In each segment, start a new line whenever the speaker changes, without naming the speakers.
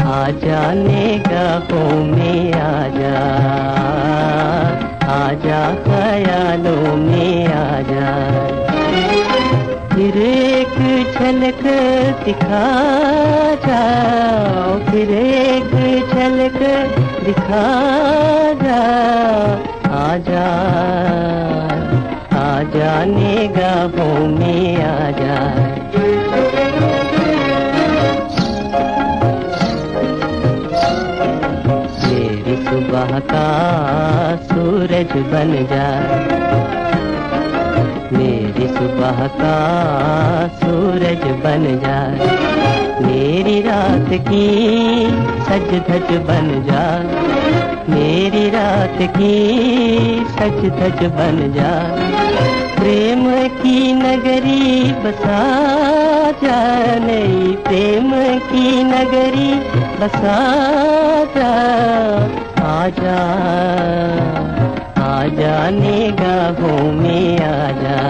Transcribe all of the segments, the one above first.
आ जाने गाहों में आजा, आजा ख्यालों में आजा, फिर एक झलक दिखा जाओ, फिर एक झलक दिखा जा, आजा, आ जाने गाहों में आजा। मेरी सुबह का सूरज बन जा, मेरी सुबह का सूरज बन जा, मेरी रात की सज धज बन जा, मेरी रात की सज धज बन जा, प्रेम की नगरी बसा जा, नई प्रेम की नगरी बसा जा, आजा, आ जाने गाहों में आजा।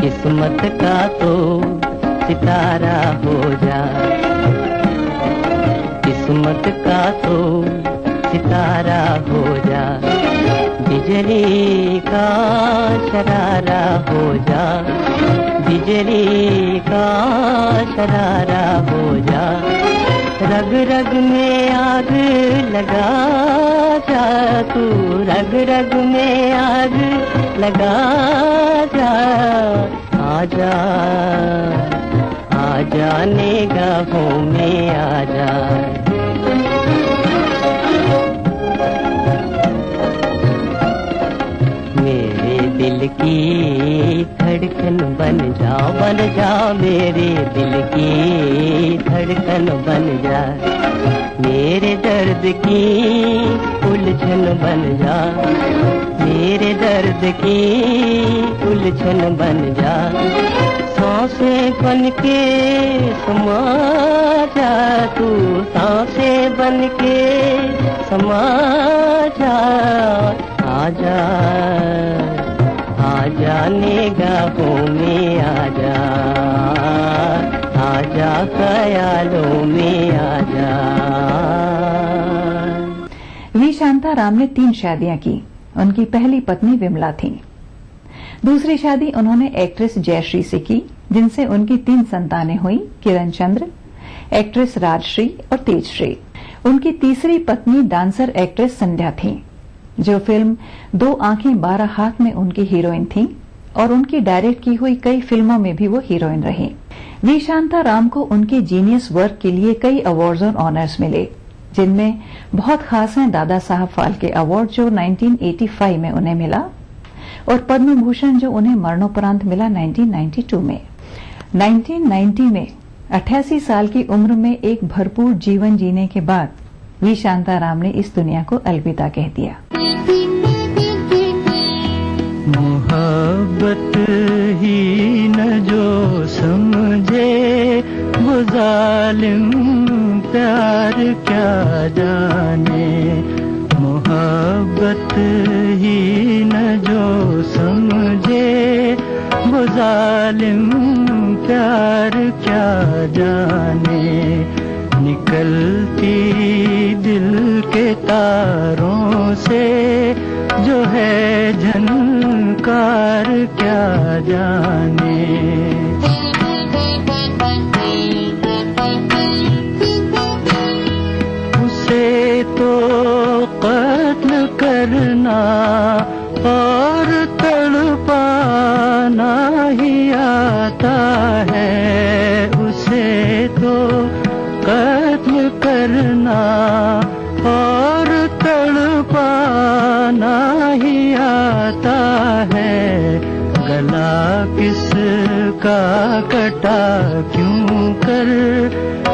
किस्मत का तो सितारा हो जा, किस्मत का तो सितारा हो जा, बिजली का शरारा हो जा, बिजली का शरारा हो जा, रग रग में आग लगा जा, तू रग रग में आग लगा जा, आजा, आ जाने गाहों में आजा। मेरे दिल की धड़कन बन जाओ, बन जाओ, मेरे दिल की धड़कन बन जा, मेरे दर्द की उलझन बन जा, मेरे दर्द की उलझन बन जा, सांसें बन के समा जा, तू सांसें बन के समा जा, आजा, आ जाने गाहों में आजा, आजा ख्यालों में आजा।
वी शांताराम ने 3 शादियां की। उनकी पहली पत्नी विमला थी। दूसरी शादी उन्होंने एक्ट्रेस जयश्री से की, जिनसे उनकी 3 संतानें हुई, किरण चंद्र, एक्ट्रेस राजश्री और तेजश्री। उनकी तीसरी पत्नी डांसर एक्ट्रेस संध्या थी, जो फिल्म 2 आंखें 12 हाथ में उनकी हीरोइन थी और उनकी डायरेक्ट की हुई कई फिल्मों में भी वो हीरोइन रही। वी शांताराम को उनके जीनियस वर्क के लिए कई अवार्ड्स और ऑनर्स मिले, जिनमें बहुत खास हैं दादा साहब फाल्के अवार्ड जो 1985 में उन्हें मिला और पद्म भूषण जो उन्हें मरणोपरांत मिला 1992 में। 1990 में 88 साल की उम्र में एक भरपूर जीवन जीने के बाद वी शांताराम ने इस दुनिया को अलविदा कह दिया।
मोहब्बत ही न जो समझे वो जालिम प्यार क्या जाने, मोहब्बत ही न जो समझे वो जालिम प्यार क्या जाने, निकलती दिल के तारों से जो है झनकार क्या जाने। उसे तो कत्ल करना और तड़पाना ही आता है, उसे तो कत्ल करना और तड़पाना ही आता है, गला किसका कटा क्यों कर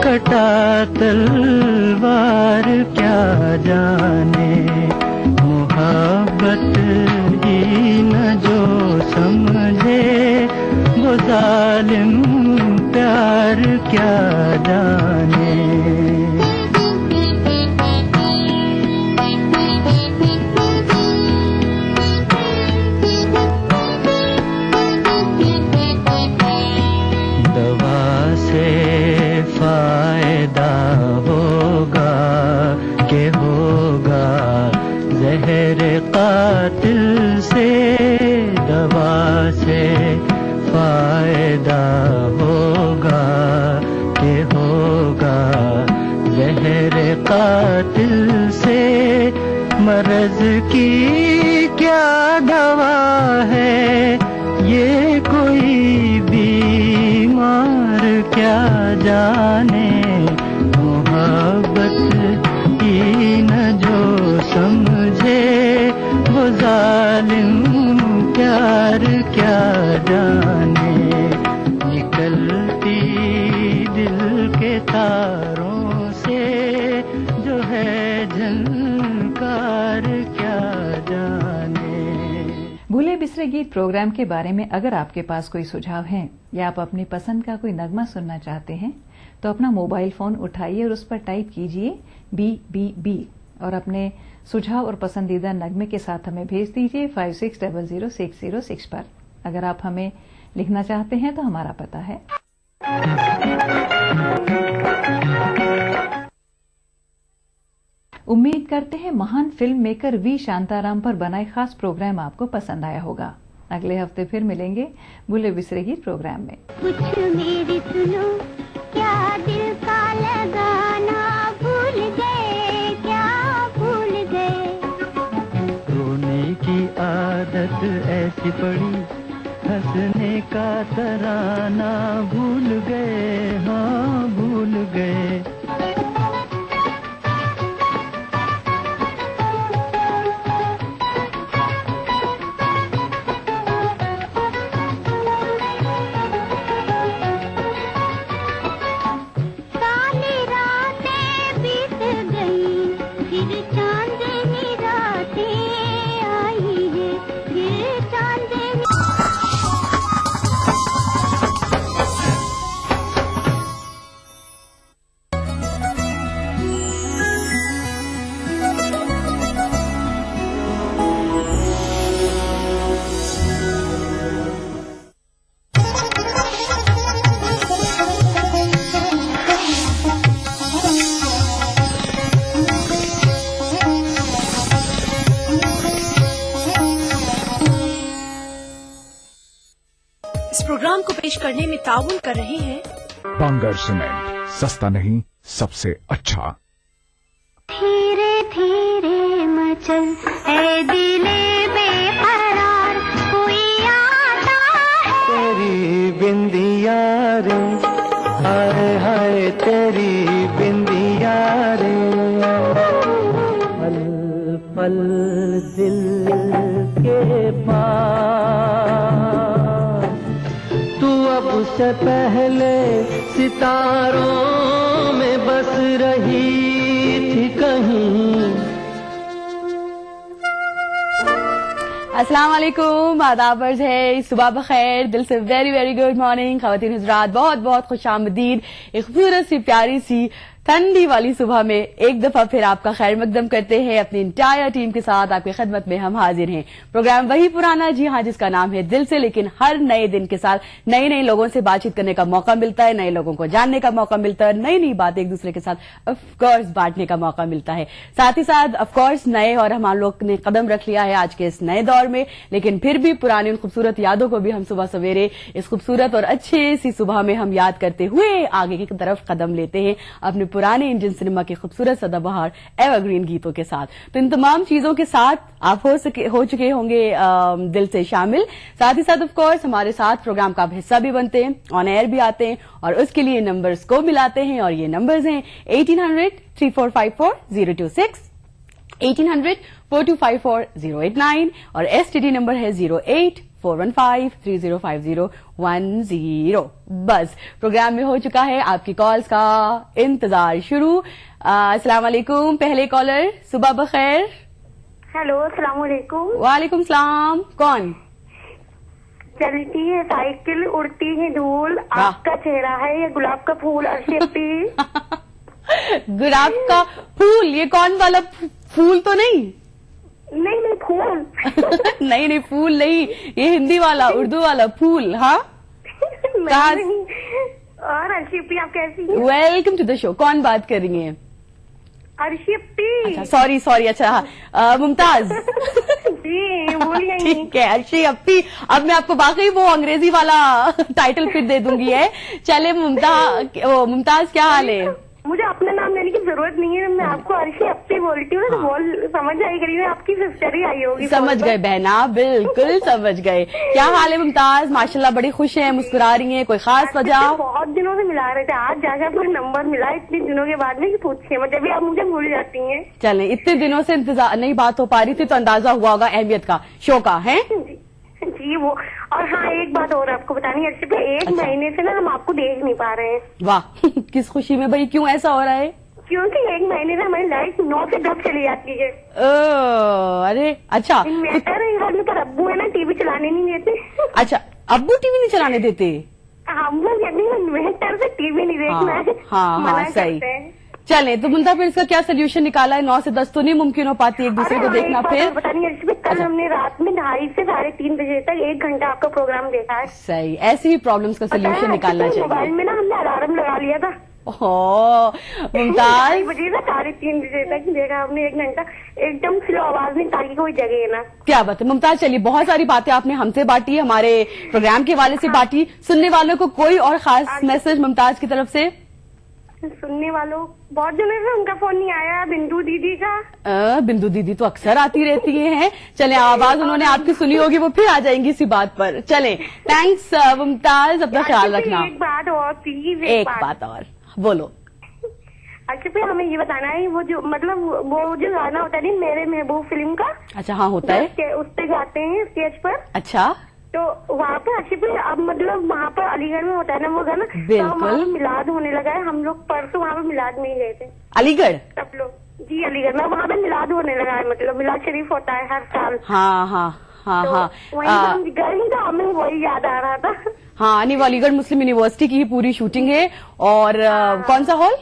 कटा तलवार क्या जाने, मोहब्बत ही न जो समझे वो जालिम प्यार क्या जाने। से दवा से फायदा होगा कि होगा, जहर कातिल से मर्ज की क्या दवा है, ये कोई बीमार क्या जाने, मोहब्बत की न जो समझे वो जालिम प्यार क्या जाने, निकलती दिल के तारों से जो है झनकार क्या जाने।
भूले बिसरे गीत प्रोग्राम के बारे में अगर आपके पास कोई सुझाव है या आप अपनी पसंद का कोई नगमा सुनना चाहते हैं तो अपना मोबाइल फोन उठाइए और उस पर टाइप कीजिए BBB और अपने सुझाव और पसंदीदा नगमे के साथ हमें भेज दीजिए 56000606 पर। अगर आप हमें लिखना चाहते हैं तो हमारा पता है उम्मीद करते हैं महान फिल्म मेकर वी शांताराम पर बनाए खास प्रोग्राम आपको पसंद आया होगा। अगले हफ्ते फिर मिलेंगे भूले बिसरे गीत प्रोग्राम में।
कुछ मेरी सुनो, क्या दिल का लगाना भूल गए, क्या भूल गए।
रोने की आदत ऐसी पड़ी, हंसने का तराना भूल गए, हाँ भूल गए।
इस प्रोग्राम को पेश करने में ताउन कर रहे हैं
बांगर सीमेंट, सस्ता नहीं सबसे अच्छा।
धीरे धीरे मचल ऐ दिले बेकरार, कोई आता है।
तेरी बिंदिया रे, हाय हाय तेरी बिंदिया रे, पल पल दिल के पास, तू अब से पहले सितारों में बस रही थी कहीं।
अस्सलाम वालेकुम, आदाब अर्ज है, सुबह बखैर, दिल से वेरी वेरी गुड मॉर्निंग ख़वातीन हज़रात, बहुत बहुत खुश आमदीद। एक खूबसूरत सी प्यारी सी ठंडी वाली सुबह में एक दफा फिर आपका खैर मकदम करते हैं। अपनी इंटायर टीम के साथ आपकी खिदमत में हम हाजिर हैं। प्रोग्राम वही पुराना, जी हाँ, जिसका नाम है दिल से, लेकिन हर नए दिन के साथ नए नए लोगों से बातचीत करने का मौका मिलता है, नए लोगों को जानने का मौका मिलता है, नई नई बातें एक दूसरे के साथ ऑफकोर्स बांटने का मौका मिलता है। साथ ही साथ ऑफकोर्स नए और हम लोग ने कदम रख लिया है आज के इस नए दौर में, लेकिन फिर भी पुरानी उन खूबसूरत यादों को भी हम सुबह सवेरे इस खूबसूरत और अच्छी सी सुबह में हम याद करते हुए आगे की तरफ कदम लेते हैं अपने पुराने इंडियन सिनेमा के खूबसूरत सदाबहार एवरग्रीन गीतों के साथ। तो इन तमाम चीजों के साथ आप हो चुके होंगे दिल से शामिल। साथ ही साथ ऑफ कोर्स हमारे साथ प्रोग्राम का हिस्सा भी बनते हैं, ऑन एयर भी आते हैं और उसके लिए नंबर्स को मिलाते हैं, और ये नंबर्स हैं 1800-3454-026, 1800-4254-089 और STD नंबर है 08415305010। बस प्रोग्राम में हो चुका है आपकी कॉल्स का इंतजार शुरू। अस्सलाम वालेकुम, पहले कॉलर, सुबह बखैर।
हेलो, अस्सलाम वालेकुम।
वालेकुम सलाम, कौन?
चलती है साइकिल, उड़ती है धूल, आपका चेहरा है ये गुलाब का फूल। अर्शिपी
गुलाब का फूल, ये कौन वाला फूल तो नहीं?
नहीं नहीं फूल
नहीं नहीं फूल नहीं, ये हिंदी वाला, उर्दू वाला फूल। हाँ
नहीं। और अर्शिपी आप कैसी हैं?
Welcome to the show. कौन बात कर रही हैं?
अर्शी अपी।
अच्छा सॉरी अच्छा मुमताज
जी बोलिए।
ठीक है अर्शी अपी। अब मैं आपको वाकई वो अंग्रेजी वाला टाइटल फिर दे दूंगी है। चले मुमताज क्या हाल है?
मुझे अपना नाम लेने की जरूरत नहीं है, मैं आपको अर्शी अपी बोलती हूँ।
हाँ।
समझ आई करीब आपकी सिस्टर ही आई होगी।
समझ गए बहना, बिल्कुल समझ गए। क्या हाल है मुमताज? माशाल्लाह बड़ी खुश हैं, मुस्कुरा रही हैं, कोई खास वजह?
बहुत दिनों से मिला रहे थे, आज जाकर फिर नंबर मिला इतने दिनों के बाद में कि पूछिए मत, जब भी आप मुझे भूल जाती हैं।
चलें, इतने दिनों से इंतजार नहीं बात हो पा रही थी तो अंदाजा हुआ होगा अहमियत का शो का है
जी वो। और हाँ एक बात और आपको बतानी है अर्शी पे, एक
अच्छा।
महीने से ना हम आपको देख नहीं पा रहे हैं।
वाह किस खुशी में भाई, क्यों ऐसा हो रहा है?
क्योंकि एक महीने से हमारी लाइट 9 से 10 चली जाती है।
अरे अच्छा
इन्वर्टर है घर में, पर अब्बू है ना टीवी चलाने नहीं देते।
अच्छा अब्बू टीवी नहीं चलाने देते?
हम लोग यदि इन्वर्टर से टीवी नहीं देखना है
हाँ
मना
सही।
करते हैं।
चले तो मुंता फिर इसका क्या सोल्यूशन निकाला है? 9 से 10 तो नहीं मुमकिन हो पाती एक दूसरे को देखना। फिर
पता नहीं अर्शी पे, कल
अच्छा।
हमने रात में 2:30 से 3:30 बजे तक 1 घंटा आपका प्रोग्राम देखा है।
सही, ऐसी ही प्रॉब्लम्स का सोल्यूशन निकालना
मोबाइल
चाहिए।
में ना हमने अलार्म लगा लिया था।
मुमताज
2:30 बजे से 3:30 बजे तक देखा हमने 1 घंटा, एकदम स्लो आवाज नहीं ताकि कोई जगह ना।
क्या बात है मुमताज। चलिए बहुत सारी बातें आपने हमसे बांटी, हमारे प्रोग्राम के हवाले से बांटी। सुनने वालों को कोई और खास मैसेज मुमताज की तरफ से?
सुनने वालों बहुत दिनों से उनका फोन नहीं आया, बिंदु दीदी का।
बिंदु दीदी तो अक्सर आती रहती हैं। चले आवाज उन्होंने आपकी सुनी होगी, वो फिर आ जाएंगी इसी बात पर। चले थैंक्स मुमताज, अपना ख्याल रखना।
एक बात और प्लीज,
एक बात और बोलो।
अच्छा फिर हमें ये बताना है, वो जो मतलब वो जो गाना होता है मेरे महबूब फिल्म का।
अच्छा हाँ होता है।
उस पे गाते हैं स्टेज पर।
अच्छा
तो वहाँ पे अच्छी पे अब मतलब वहाँ पर अलीगढ़ में होता है ना वो गाना।
बिल्कुल।
तो वहाँ पे मिलाद होने लगा है, हम लोग परसों वहाँ पे मिलाद में ही गए थे
अलीगढ़।
सब लोग। जी अलीगढ़ में वहाँ पे मिलाद होने लगा है, मतलब मिलाद शरीफ होता है हर साल।
हाँ हाँ हाँ
तो
हाँ
वहीं पे हम गए ही, तो हमें वही याद आ रहा था।
हाँ नहीं वो अलीगढ़ मुस्लिम यूनिवर्सिटी की ही पूरी शूटिंग है। और कौन सा हॉल?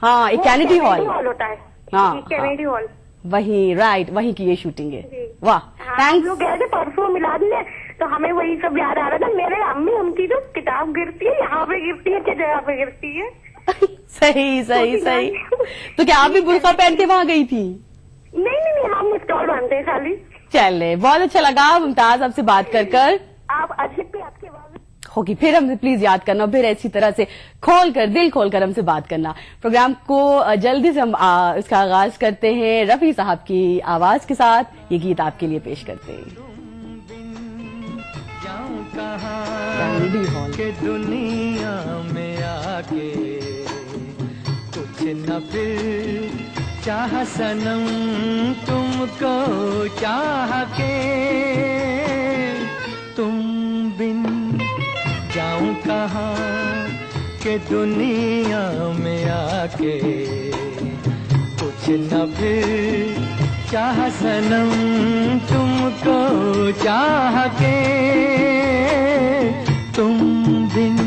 हाँ एक कैनेडी हॉल
होता है।
हाँ,
कैनेडी हॉल
वही राइट, वही की ये शूटिंग है।
जी।
वाह
हम
थैंक्स।
लोग गए थे परसों मिलाद में, तो हमें वही सब याद आ रहा था। मेरे अम्मी उनकी जो किताब गिरती है यहाँ पे गिरती है, किस जगह पे गिरती है।
सही सही सही। तो क्या आप भी बुर्का पहन के वहाँ गई थी?
नहीं हम स्टॉल बांधते हैं खाली।
चले बहुत अच्छा लगा मुमताज आपसे बात कर।
आप अच्छे पे आपके बाद
होगी फिर हमसे प्लीज याद करना, फिर ऐसी तरह से दिल खोल कर हमसे बात करना। प्रोग्राम को जल्दी से हम इसका आगाज करते हैं रफी साहब की आवाज के साथ। ये गीत आपके लिए पेश करते हैं। कैनेडी हॉल
के दुनिया में आके कुछ न फिर चाह सनम तुमको चाह के, तुम बिन जाऊं कहाँ के दुनिया में आके कुछ न फिर चाह सनम तुमको चाह के, तुम बिन।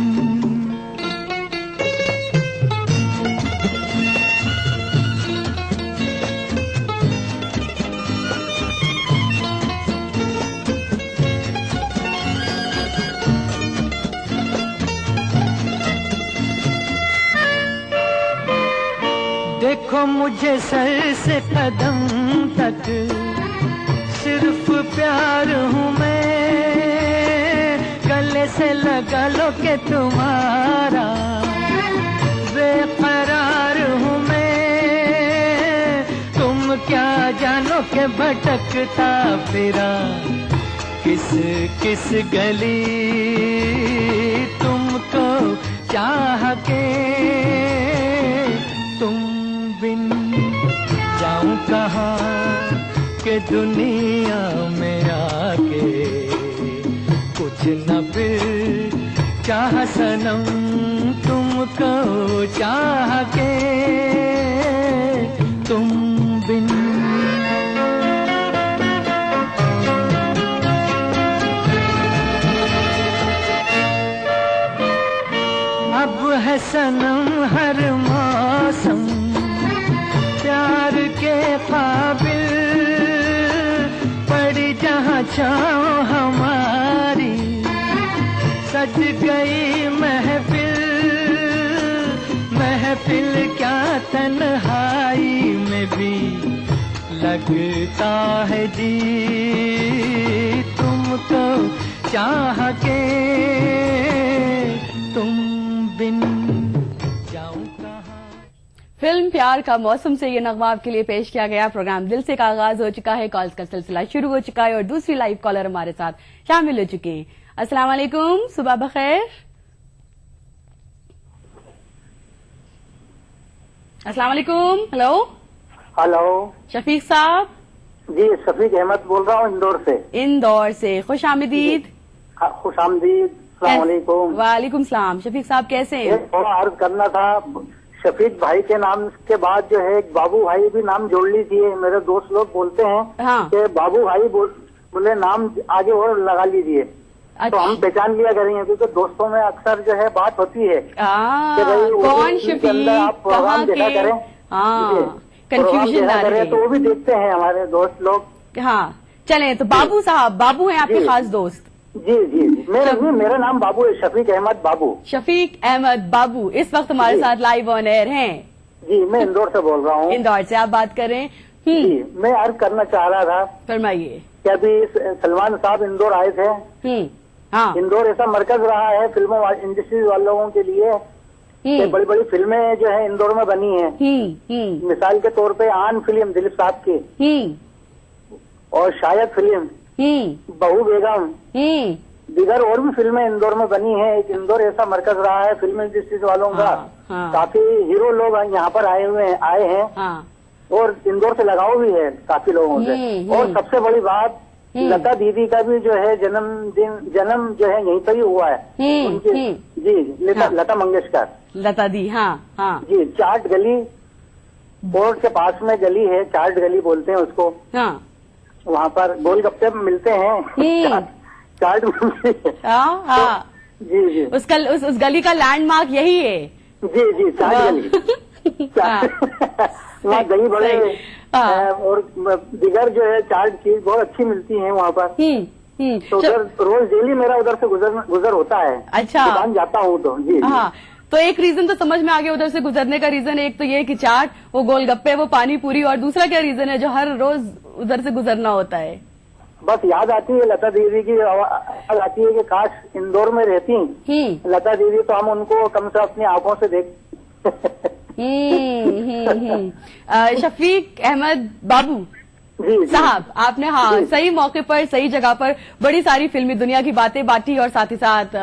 देखो मुझे सर से कदम तक सिर्फ प्यार हूँ मैं, गले से लगा लो के तुम्हारा बेकरार हूँ मैं। तुम क्या जानो के भटकता फिरा किस किस गली तुमको चाह के, तुम बिन जाऊं कहाँ के दुनिया में आके कुछ न फिर चाह सनम तुमको चाह के, तुम बिन। अब है सनम हर मौसम प्यार के काबिल, पड़ी जहाँ छाँव हमारी सज गई महफिल, महफिल क्या तन्हाई लगता है जी तुमको चाह के तुम बिन जाऊं कहाँ।
फिल्म प्यार का मौसम से ये नगमा आपके लिए पेश किया गया। प्रोग्राम दिल से का आगाज हो चुका है, कॉल्स का सिलसिला शुरू हो चुका है और दूसरी लाइव कॉलर हमारे साथ शामिल हो चुके हैं। अस्सलाम वालेकुम, सुबह बखैर। अस्सलाम वालेकुम। हेलो
हेलो
शफीक साहब।
जी, शफीक अहमद बोल रहा हूँ इंदौर से।
इंदौर से खुश आमदीद।
खुश आमदीद। अस्सलाम वालेकुम।
वालेकुम सलाम। शफीक साहब कैसे हैं?
थोड़ा अर्ज करना था, शफीक भाई के नाम के बाद जो है एक बाबू भाई भी नाम जोड़ लीजिए। मेरे दोस्त लोग बोलते हैं
हाँ।
कि बाबू भाई बोले नाम आगे और लगा लीजिए। तो हम पहचान लिया करेंगे, क्योंकि दोस्तों में अक्सर जो है बात होती है कि भाई
कौन
उसी के अंदर आप
शफीक
प्रोग्राम देखा करें।
कंफ्यूजन आ
करें
रही
तो वो भी देखते हैं हमारे दोस्त लोग।
हाँ चलें, तो बाबू साहब, बाबू हैं आपके
जी।
खास दोस्त?
जी जी, मेरा नाम बाबू है, शफीक अहमद बाबू।
शफीक अहमद बाबू इस वक्त हमारे
जी।
साथ लाइव ऑन एयर हैं।
जी, मैं इंदौर से बोल रहा हूँ।
इंदौर से आप बात कर रहे हैं?
जी, मैं अर्ज करना चाह रहा था
फरमाइए।
कि अभी सलमान साहब इंदौर आए थे।
हाँ।
इंदौर ऐसा मरकज रहा है फिल्मों इंडस्ट्री वालों के लिए कि बड़ी बड़ी फिल्में जो है इंदौर में बनी हैं। मिसाल के तौर पे आन फिल्म दिलीप साहब की, और शायद फिल्म बहू बेगम, दीगर और भी फिल्में इंदौर में बनी हैं। एक इंदौर ऐसा मरकज रहा है फिल्म इंडस्ट्री वालों का।
हाँ।
काफी हीरो लोग यहाँ पर आए हैं
हाँ।
और इंदौर से लगाव भी है काफी लोगों से। और सबसे बड़ी बात, लता दीदी का भी जो है जन्म जो है यहीं पर ही हुआ है उनकी। जी, लता मंगेशकर,
लता दी। हाँ हाँ
जी। चाट गली बोर्ड के पास में गली है, चाट गली बोलते हैं उसको।
हाँ।
वहाँ पर गोलगप्पे मिलते हैं, चाट मिलती है।
हाँ हाँ।
जी जी,
उस गली का लैंडमार्क यही है।
जी जी, चाट गली। वहाँ दही बड़े और दिगर जो है चाट चीज बहुत अच्छी मिलती है वहाँ पर। तो उधर रोज डेली मेरा उधर से गुजर होता है।
अच्छा।
दुकान जाता हूँ तो। जी।
हाँ, तो एक रीजन तो समझ में आ गया उधर से गुजरने का रीजन। एक तो ये कि चाट, वो गोलगप्पे, वो पानी पूरी, और दूसरा क्या रीजन है जो हर रोज उधर से गुजरना होता है?
बस याद आती है लता दीदी की, याद आती है कि काश इंदौर में रहती लता दीदी तो हम उनको कम से अपनी आंखों से देख। शफीक
अहमद बाबू
जी
साहब, आपने हाँ सही मौके पर सही जगह पर बड़ी सारी फिल्मी दुनिया की बातें बांटी और साथ ही साथ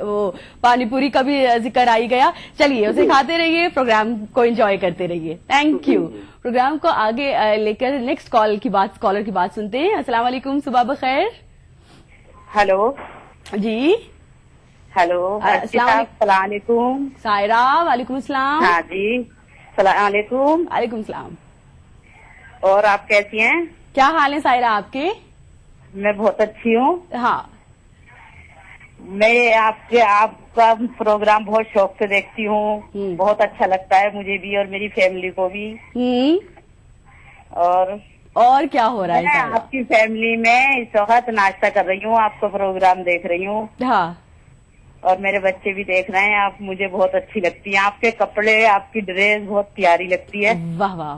वो पानीपुरी का भी जिक्र आई गया। चलिए उसे खाते रहिए, प्रोग्राम को एंजॉय करते रहिए। Thank you. प्रोग्राम को आगे लेकर नेक्स्ट कॉलर की बात सुनते हैं। अस्सलाम वालेकुम, सुबह बखैर।
हेलो
जी।
हेलो, अस्सलाम वालेकुम।
सायरा, वालेकुम अस्सलाम।
हाँ जी, सलाम वालेकुम।
वालेकुम सलाम।
और आप कैसी हैं?
क्या हाल है सायरा आपके?
मैं बहुत अच्छी हूँ।
हाँ,
मैं आपका प्रोग्राम बहुत शौक से देखती हूँ, बहुत अच्छा लगता है मुझे भी और मेरी फैमिली को भी।
और क्या हो रहा है?
मैं आपकी फैमिली में इस वक्त नाश्ता कर रही हूँ, आपका प्रोग्राम देख रही हूँ।
हाँ,
और मेरे बच्चे भी देख रहे हैं। आप मुझे बहुत अच्छी लगती हैं, आपके कपड़े, आपकी ड्रेस बहुत प्यारी लगती है।
वाह वाह।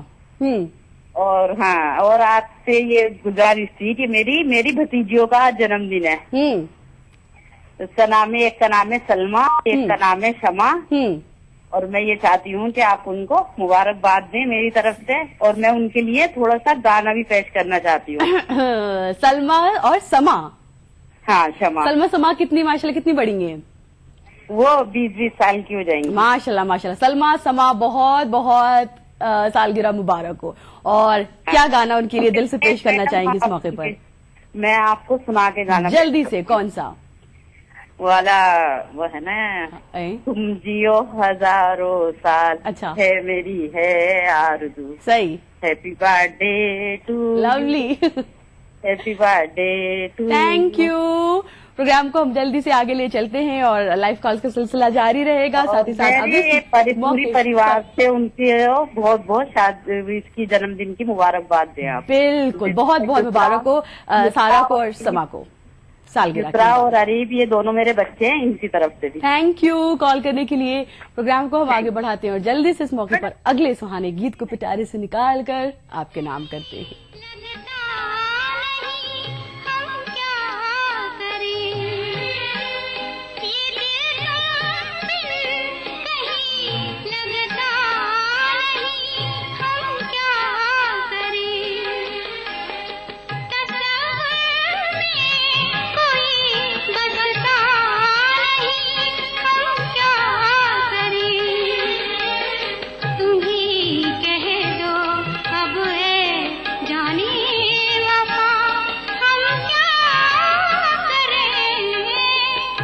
और हाँ, और आपसे ये गुजारिश थी कि मेरी भतीजियों का जन्मदिन है। उसका नाम है, एक का नाम है सलमा, एक का नाम है शमा। और मैं ये चाहती हूँ कि आप उनको मुबारकबाद दें मेरी तरफ से, और मैं उनके लिए थोड़ा सा गाना भी पेश करना चाहती हूँ।
सलमा और समा।
हाँ, शमा।
सलमा समा कितनी माशाल्लाह कितनी बड़ी हैं?
वो 20-20 साल की हो जाएंगी।
माशाल्लाह माशाल्लाह। सलमा समा बहुत बहुत सालगिरह मुबारक हो। और क्या गाना उनके लिए दिल से पेश करना चाहेंगे इस मौके पर?
मैं आपको सुना के गाना
जल्दी से। कौन सा
वाला? वो है ना, तुम जियो हजारों साल।
अच्छा।
है मेरी है आरज़ू।
सही।
Happy birthday to.
Lovely.
Happy birthday to.
Thank you. Program को हम जल्दी से आगे ले चलते हैं और लाइव कॉल्स का सिलसिला जारी रहेगा। साथ ही साथ
पूरी परिवार से उनकी बहुत बहुत इसकी जन्मदिन की मुबारकबाद दें आप।
बिल्कुल, बहुत बहुत मुबारक हो सारा को और समा को। सालगिरह।
युसरा और अरीब ये दोनों मेरे बच्चे हैं, इनकी तरफ से भी।
थैंक यू कॉल करने के लिए। प्रोग्राम को हम आगे बढ़ाते हैं और जल्दी से इस मौके पर अगले सुहाने गीत को पिटारे से निकाल कर आपके नाम करते हैं।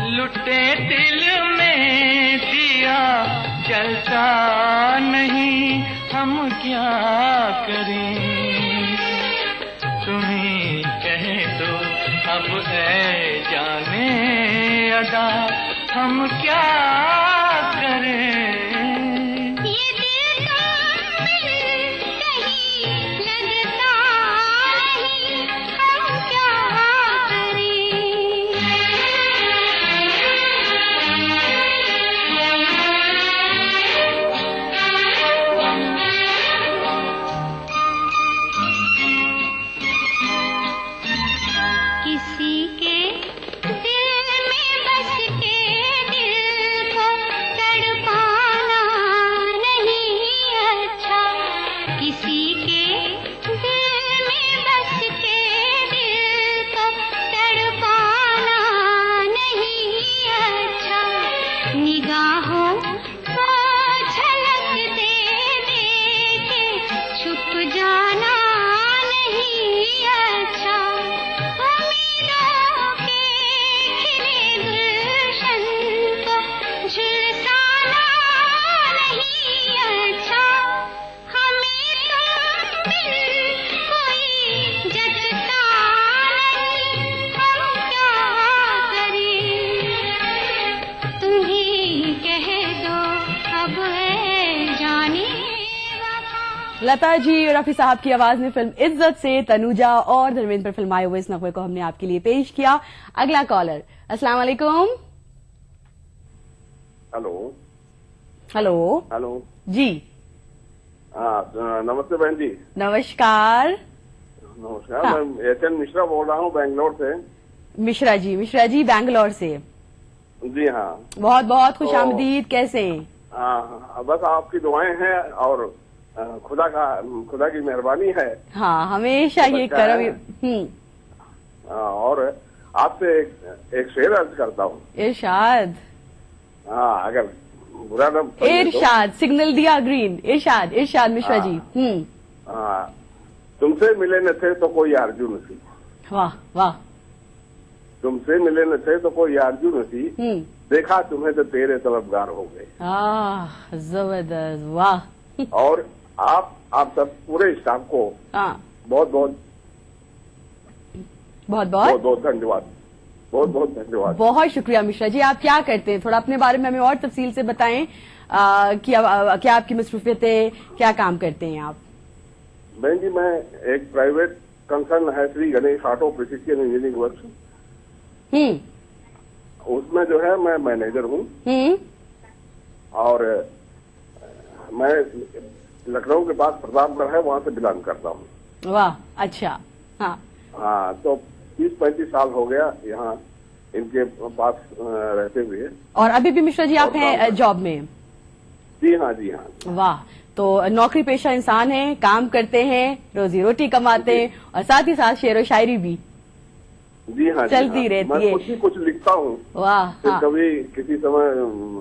लुटे दिल में दिया जलता नहीं, हम क्या करें। तुम्हीं कह दो अब है जाने अदा, हम क्या करें। लता जी और रफी साहब की आवाज में फिल्म इज्जत से तनुजा और धर्मेंद्र पर फिल्माए हुए इस नगमे को हमने आपके लिए पेश किया। अगला कॉलर, अस्सलाम वालेकुम।
हेलो
हेलो
हेलो
जी।
नमस्ते बहन जी।
नमस्कार।
नमस्कार।
हाँ।
मैं एच एन मिश्रा बोल रहा हूँ बेंगलोर से।
मिश्रा जी बैंगलोर से।
जी हाँ।
बहुत बहुत खुशामदीद। कैसे हैं?
बस आपकी दुआएं हैं और खुदा की मेहरबानी है।
हाँ, हमेशा ये करम।
और आपसे एक शेर अर्ज करता हूँ।
इरशाद।
अगर बुरा न
इरशाद, सिग्नल दिया ग्रीन। इरशाद मिश्रा जी।
तुमसे मिले न थे तो कोई आरजू न थी।
वाह वाह।
तुमसे मिले न थे तो कोई आरजू न थी, देखा तुम्हें तो तेरे तलबगार हो गए।
जबरदस्त। वाह।
और आप सब पूरे स्टाफ को बहुत धन्यवाद। बहुत धन्यवाद।
बहुत शुक्रिया मिश्रा जी। आप क्या करते हैं, थोड़ा अपने बारे में हमें और तफसील से बताएं कि क्या आपकी मसरूफियतें, क्या काम करते हैं आप?
बहन जी, मैं एक प्राइवेट कंसर्न है Shri Ganesh auto precision engineering works, उसमें जो है मैं मैनेजर हूँ। और मैं लखनऊ के पास प्रतापगढ़ है, वहाँ से बिलोंग करता हूँ।
वाह, अच्छा। हाँ,
तो 30-35 साल हो गया यहाँ इनके पास रहते हुए।
और अभी भी मिश्रा जी आप हैं जॉब में?
जी हाँ।
वाह। तो नौकरी पेशा इंसान है, काम करते हैं, रोजी रोटी कमाते हैं और साथ ही साथ शेर व शायरी भी
जी हाँ
चलती रहती है।
मैं कुछ लिखता हूँ।
वाह। हाँ।
कभी किसी समय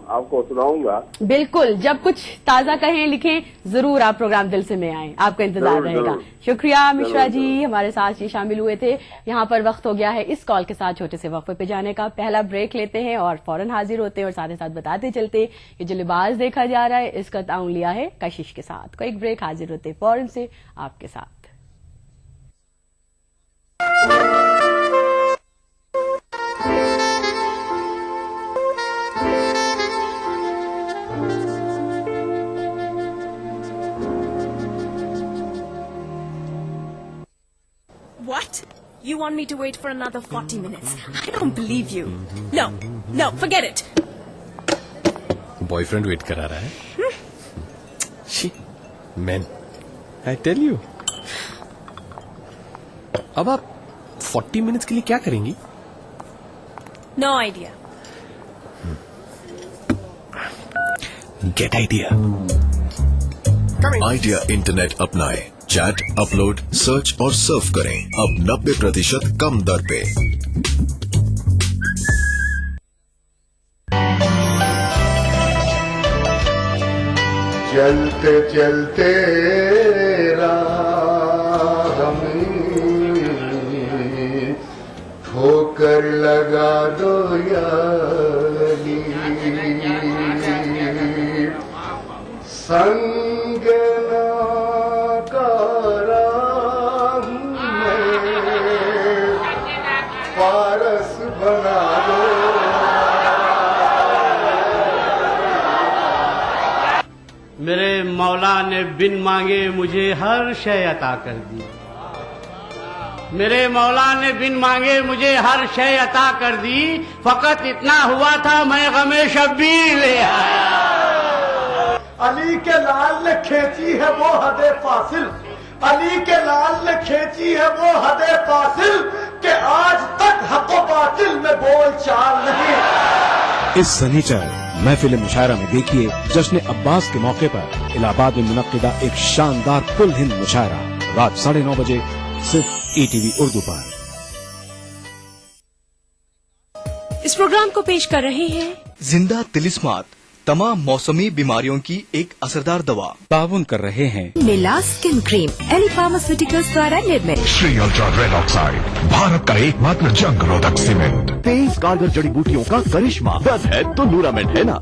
आपको सुनाऊंगा।
बिल्कुल, जब कुछ ताजा कहें लिखें जरूर आप प्रोग्राम दिल से में आए, आपका इंतजार रहेगा। शुक्रिया मिश्रा जी, हमारे साथ जी शामिल हुए थे। यहाँ पर वक्त हो गया है इस कॉल के साथ छोटे से वक्फे पे जाने का। पहला ब्रेक लेते हैं और फौरन हाजिर होते हैं और साथ ही साथ बताते चलते ये जो लिबास देखा जा रहा है इसका ताउन लिया है कशिश के साथ। कोई ब्रेक, हाजिर होते फौरन से आपके साथ।
What? You You want me to wait for another 40 minutes? I don't believe you. No, forget it.
Boyfriend wait करा रहा है. She, man, I tell you. अब आप 40 मिनट्स के लिए क्या करेंगी?
No idea.
Get idea.
Idea internet अपनाएं. चैट, अपलोड, सर्च और सर्फ करें अब 90% कम दर पे.
चलते चलते राह में ठोकर लगा दो यारी. संग ना राह में पारस बना दो.
मेरे मौला ने बिन मांगे मुझे हर शय अता कर दी. मेरे मौला ने बिन मांगे मुझे हर शय अता कर दी. फकत इतना हुआ था मैं गमे शब्बीर ले आया.
अली के लाल ने खींची है वो हदे फासिल. अली के लाल ने खींची है वो हदे फासिल कि आज तक हक़ बातिल में बोल चाल नहीं.
इस शनिचर महफिल मुशायरा में देखिए जश्न अब्बास के मौके पर इलाहाबाद में मुनक्किदा एक शानदार कुल हिंद मुशायरा रात 9:30 बजे सिर्फ ETV उर्दू पर.
इस प्रोग्राम को पेश कर रहे हैं
जिंदा तिलिस्मात, तमाम मौसमी बीमारियों की एक असरदार दवा.
ताउन कर रहे हैं
मिला स्किन क्रीम, एली फार्मास्यूटिकल्स द्वारा निर्मित.
Shri ultra red oxide, Bharat का एकमात्र जंग रोधक सीमेंट.
23 कारगर जड़ी बूटियों का करिश्मा. दर्द है तो लूरामेंट है ना.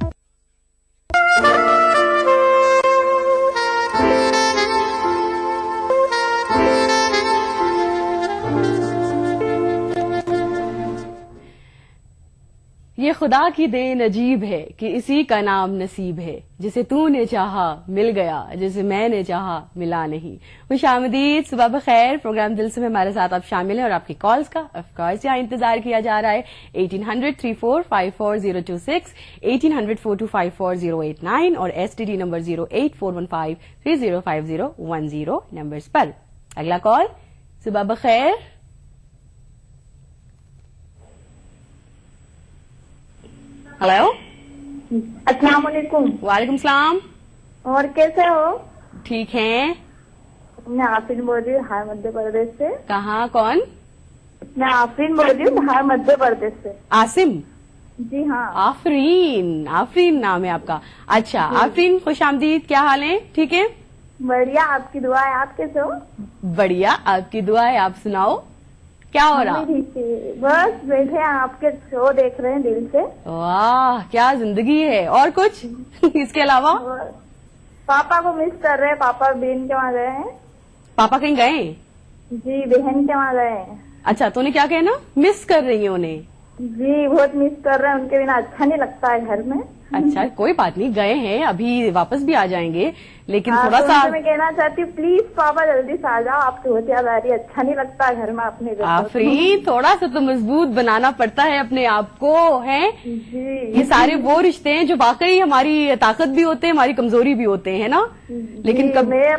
ये खुदा की देन अजीब है कि इसी का नाम नसीब है. जिसे तूने चाहा मिल गया, जिसे मैंने चाहा मिला नहीं. खुशामदीद, सुबह बखैर. प्रोग्राम दिल से में हमारे साथ आप शामिल हैं और आपकी कॉल्स का ऑफकोर्स यहाँ इंतजार किया जा रहा है. 1800-3454-026, 1800-4254-089 और STD नंबर 08415-305010 नंबर्स पर. अगला कॉल. सुबह बखैर. हेलो,
अस्सलाम वालेकुम.
वालेकुम सलाम.
और कैसे हो?
ठीक हैं.
मैं आफरीन बोल रही हूँ बिहार मध्य प्रदेश से.
कहाँ? कौन?
मैं आफरीन बोल रही हूँ बिहार मध्य प्रदेश से.
आसिम?
जी हाँ.
आफरीन, आफरीन नाम है आपका. अच्छा आफरीन, खुशामदीद. क्या हाल है? ठीक है,
बढ़िया. आपकी दुआ है. आप कैसे हो?
बढ़िया, आपकी दुआ है. आप सुनाओ क्या हो रहा?
बस बैठे हैं, आपके शो देख रहे हैं दिल से.
वाह, क्या जिंदगी है. और कुछ इसके अलावा?
पापा को मिस कर रहे हैं. पापा बहन के वहाँ गए हैं.
पापा कहीं गए?
जी, बहन के वहाँ गए हैं.
अच्छा, तूने क्या कहना? मिस कर रही है उन्हें?
जी, बहुत मिस कर रहे हैं. उनके बिना अच्छा नहीं लगता है घर में.
अच्छा, कोई बात नहीं, गए हैं, अभी वापस भी आ जाएंगे. लेकिन थोड़ा
तो
सा
मैं कहना चाहती हूँ, प्लीज पापा जल्दी से आ जाओ. आपकी बहुत याद आ रही है. अच्छा नहीं लगता है घर में अपने.
आफरीन, थोड़ा सा तो मजबूत बनाना पड़ता है अपने आप को, है. ये सारे वो रिश्ते हैं जो वाकई हमारी ताकत भी होते हैं, हमारी कमजोरी भी होते हैं ना. लेकिन कब
मेरे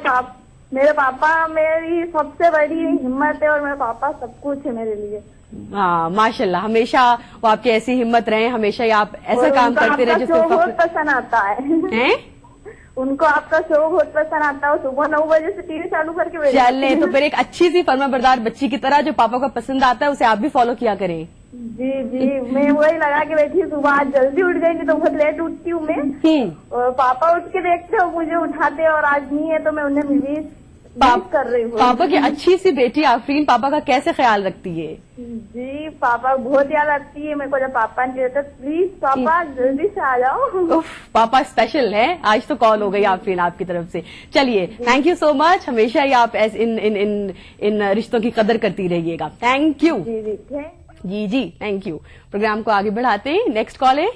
पापा मेरी सबसे बड़ी हिम्मत है और मेरे पापा सब कुछ है मेरे लिए.
हाँ, माशाल्लाह. हमेशा वो आपकी ऐसी हिम्मत रहे, हमेशा आप ऐसा काम करते रहे जिससे
बहुत पसंद आता है. उनको आपका शो बहुत पसंद आता है. सुबह 9 बजे से टीवी चालू करके
चले तो फिर एक अच्छी सी फर्माबरदार बच्ची की तरह जो पापा को पसंद आता है उसे आप भी फॉलो किया करें.
जी जी, मैं वही लगा के बैठी हूँ. सुबह आज जल्दी उठ गई, नहीं तो बहुत लेट उठती हूँ मैं. और पापा उठ के देखते हो मुझे उठाते, और आज नहीं है तो मैं उन्हें मिली कर रही हूँ.
पापा की अच्छी सी बेटी आफरीन पापा का कैसे ख्याल रखती है?
जी, पापा बहुत याद रखती है मेरे को जब पापा नहीं रहते. प्लीज पापा जल्दी से आ जाओ.
पापा स्पेशल है. आज तो कॉल हो गई आफरीन आपकी तरफ से. चलिए, थैंक यू सो मच. हमेशा ही आप इन रिश्तों की कदर करती रहिएगा. Thank you. जी जी, थैंक यू. प्रोग्राम को आगे बढ़ाते हैं. नेक्स्ट कॉल है.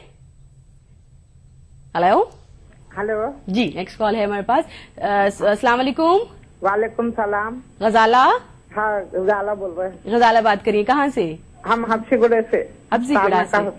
हेलो.
हेलो जी,
नेक्स्ट कॉल है हमारे पास. अस्सलाम वालेकुम.
वालेकुम सलाम.
गजाला.
हाँ, गजाला बोल रहे हैं।
गजाला बात करिए, कहाँ से?
हम हफ्सीगुड़े से।
हफ्सीगुड़ा से।